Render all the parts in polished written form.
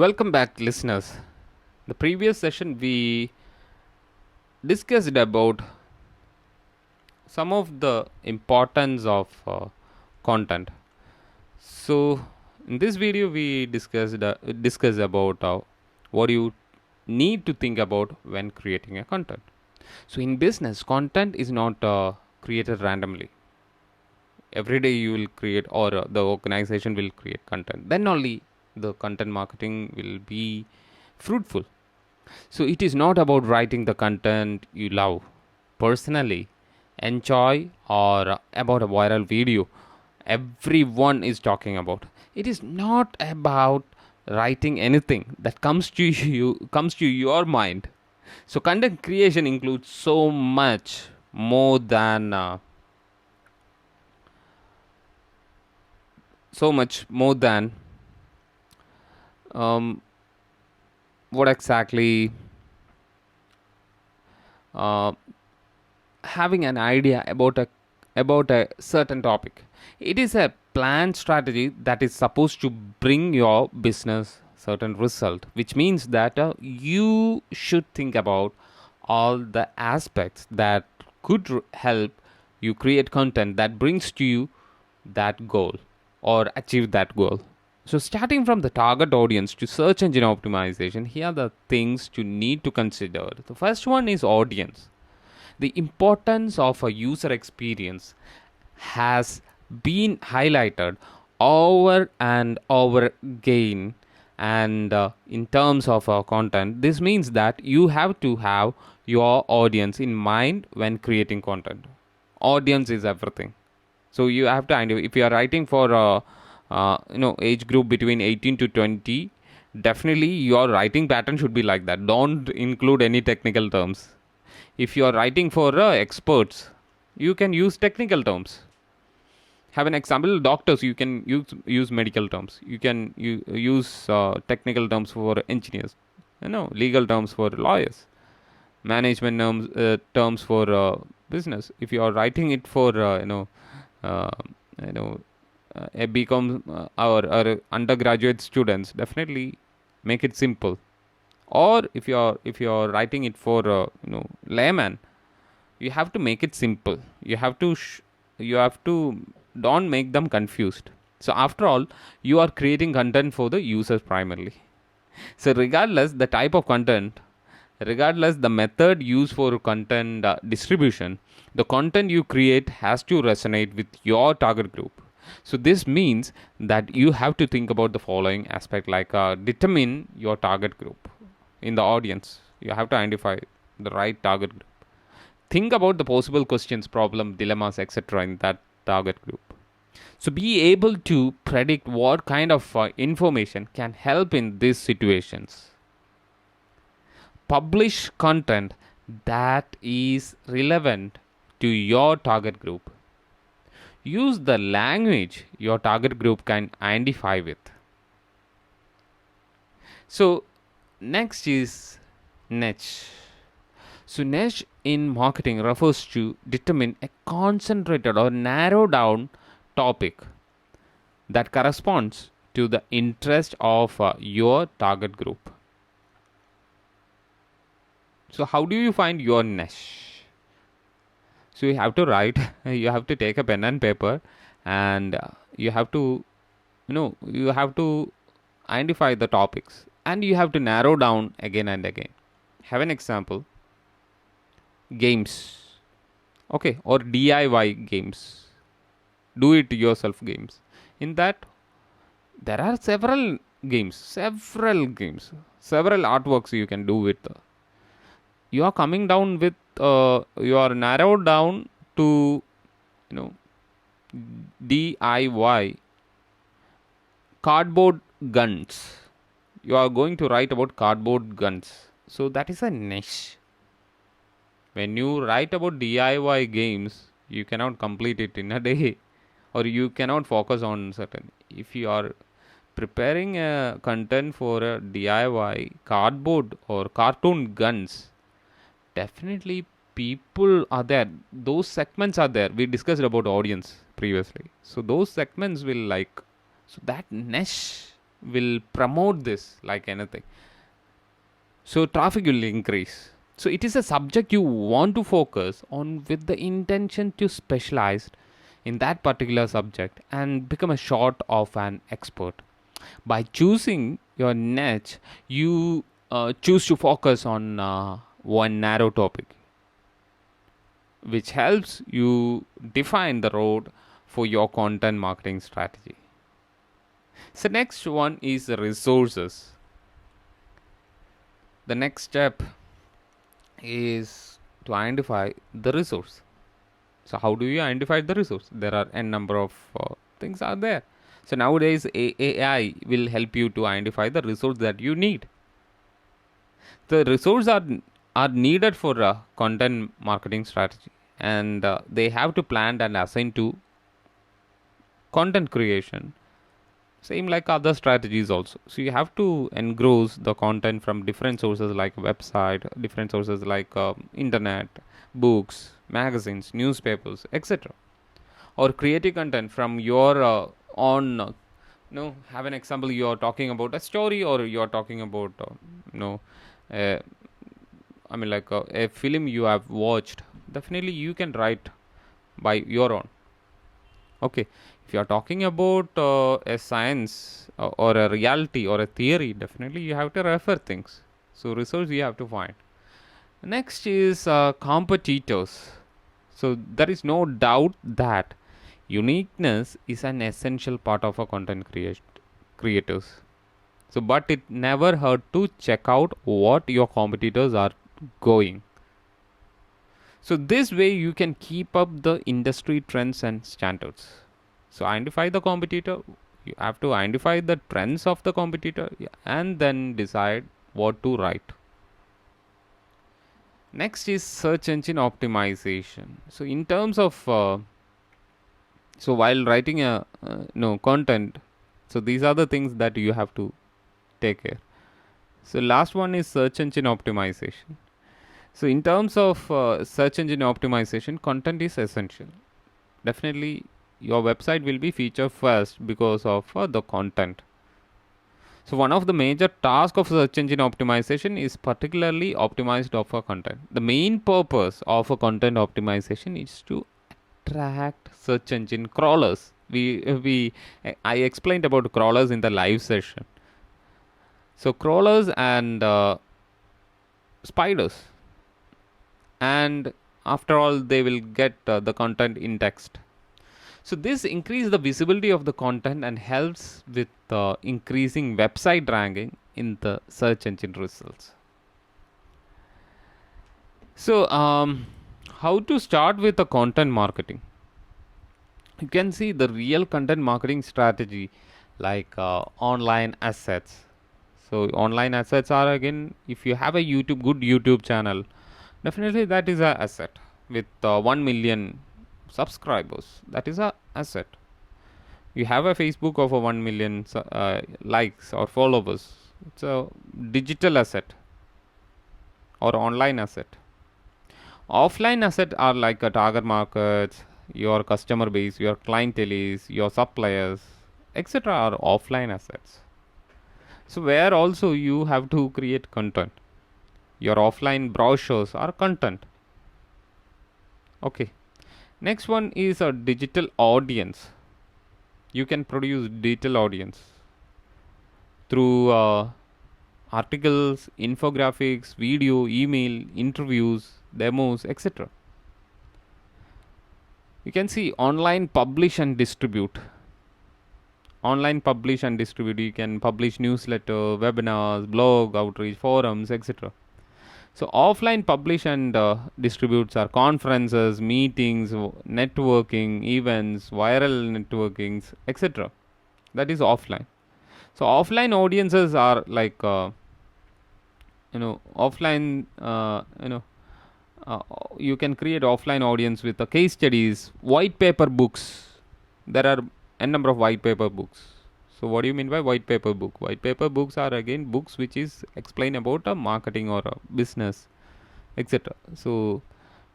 Welcome back, listeners. The previous session we discussed about some of the importance of content. So, in this video, we discuss about what you need to think about when creating a content. So, in business, content is not created randomly. Every day, you will create, or the organization will create content. Then only the content marketing will be fruitful. So it is not about writing the content you love personally, enjoy, or about a viral video everyone is talking about. It is not about writing anything that comes to your mind. So content creation includes so much more than um, what exactly uh, having an idea about a certain topic. It is a planned strategy that is supposed to bring your business certain result, which means that you should think about all the aspects that could help you create content that brings to you that goal or achieve that goal. So, starting from the target audience to search engine optimization, here are the things you need to consider. The first one is audience. The importance of a user experience has been highlighted over and over again. And in terms of content, this means that you have to have your audience in mind when creating content. Audience is everything. So you have to identify if you are writing for age group between 18 to 20. Definitely your writing pattern should be like that. Don't include any technical terms. If you are writing for experts, you can use technical terms. Have an example, doctors, you can use medical terms. You can use technical terms for engineers, legal terms for lawyers, management terms for business. If you are writing it for uh, you know a become our undergraduate students, definitely make it simple. Or if you are writing it for layman, you have to make it simple. You have to don't make them confused. So after all, you are creating content for the users primarily. So regardless the type of content, regardless the method used for content distribution, the content you create has to resonate with your target group. So this means that you have to think about the following aspect, like determine your target group in the audience. You have to identify the right target group. Think about the possible questions, problem, dilemmas, etc. in that target group. So be able to predict what kind of information can help in these situations. Publish content that is relevant to your target group. Use the language your target group can identify with. So next is niche. So niche in marketing refers to determine a concentrated or narrow down topic that corresponds to the interest of your target group. So how do you find your niche? So you have to write, you have to take a pen and paper, and you have to identify the topics, and you have to narrow down again and again. Have an example, games, okay, or DIY games, do it yourself games. In that, there are several artworks you can do with. You are coming down with, you are narrowed down to, you know, DIY cardboard guns. You are going to write about cardboard guns. So that is a niche. When you write about DIY games, you cannot complete it in a day, or you cannot focus on certain. If you are preparing a content for a DIY cardboard or cartoon guns, definitely people are there. Those segments are there. We discussed about audience previously. So those segments will like. So that niche will promote this like anything. So traffic will increase. So it is a subject you want to focus on with the intention to specialize in that particular subject and become a sort of an expert. By choosing your niche, you choose to focus on one narrow topic, which helps you define the road for your content marketing strategy. So next one is the resources. The next step is to identify the resource. So how do you identify the resource? There are n number of things are there. So nowadays AI will help you to identify the resource that you need. The resources are needed for content marketing strategy, and they have to plan and assign to content creation, same like other strategies also. So you have to engross the content from different sources like website, different sources like internet, books, magazines, newspapers, etc., or creative content from your own have an example. You are talking about a story, or you are talking about uh, I mean, like a film you have watched. Definitely, you can write by your own. Okay, if you are talking about a science or a reality or a theory, definitely you have to refer things. So, resource you have to find. Next is competitors. So, there is no doubt that uniqueness is an essential part of a content creators. So, but it never hurt to check out what your competitors are going. So this way you can keep up the industry trends and standards. So identify the competitor. You have to identify the trends of the competitor, yeah, and then decide what to write. Next is search engine optimization. So in terms of so while writing a no content, so these are the things that you have to take care. So last one is search engine optimization. So in terms of search engine optimization, content is essential. Definitely your website will be featured first because of the content. So one of the major tasks of search engine optimization is particularly optimized of a content. The main purpose of a content optimization is to attract search engine crawlers. I explained about crawlers in the live session. So crawlers and spiders, and after all they will get the content indexed. So this increases the visibility of the content and helps with increasing website ranking in the search engine results. So how to start with the content marketing? You can see the real content marketing strategy like online assets. So online assets are, again, if you have a good YouTube channel, definitely that is a asset with 1 million subscribers. That is a asset. You have a Facebook of a 1 million likes or followers. It's a digital asset or online asset. Offline asset are like a target markets, your customer base, your clientele, your suppliers, etc. are offline assets. So where also you have to create content. Your offline brochures are content. Okay. Next one is a digital audience. You can produce digital audience through articles, infographics, video, email, interviews, demos, etc. You can see online publish and distribute. Online publish and distribute. You can publish newsletter, webinars, blog, outreach, forums, etc. So offline publish and distributes are conferences, meetings, networking, events, viral networkings, etc. That is offline. So offline audiences are like offline. You can create offline audience with the case studies, white paper books. There are n number of white paper books. So what do you mean by white paper book? White paper books are again books which is explain about a marketing or a business, etc. So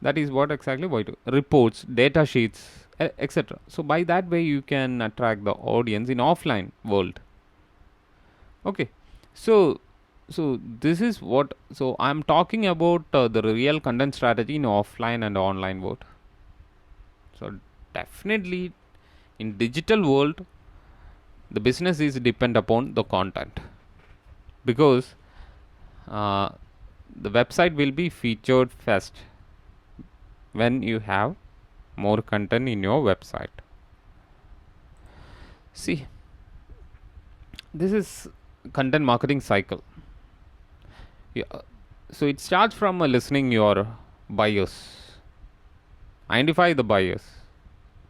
that is what exactly white reports, data sheets, etc. So by that way you can attract the audience in offline world. Okay, so this is what, so I'm talking about the real content strategy in offline and online world. So definitely in digital world, the business is depend upon the content, because uh, the website will be featured first when you have more content in your website. See, this is content marketing cycle. Yeah. So it starts from listening your buyers, identify the buyers,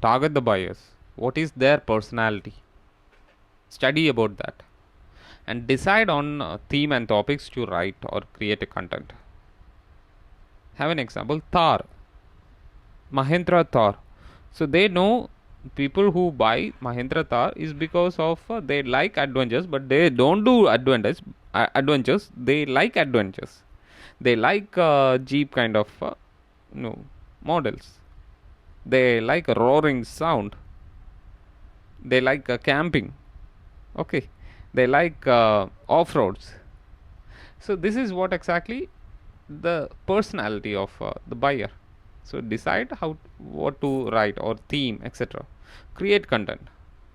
target the buyers, what is their personality, study about that, and decide on theme and topics to write or create a content. Have an example, Thar, Mahindra Thar. So they know people who buy Mahindra Thar is because of they like adventures, but they don't do adventures. They like adventures. They like Jeep kind of no models. They like a roaring sound. They like camping. Okay, they like off roads. So this is what exactly the personality of the buyer. So decide how what to write or theme, etc. Create content,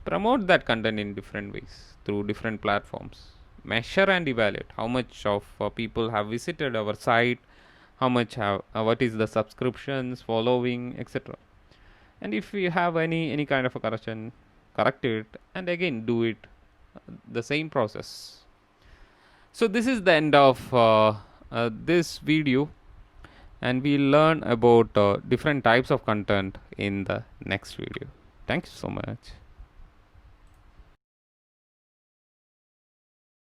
promote that content in different ways through different platforms. Measure and evaluate how much of people have visited our site, how much have what is the subscriptions, following, etc. And if you have any kind of a correction, correct it and again do it, the same process. So this is the end of this video, and we'll learn about different types of content in the next video. Thanks so much.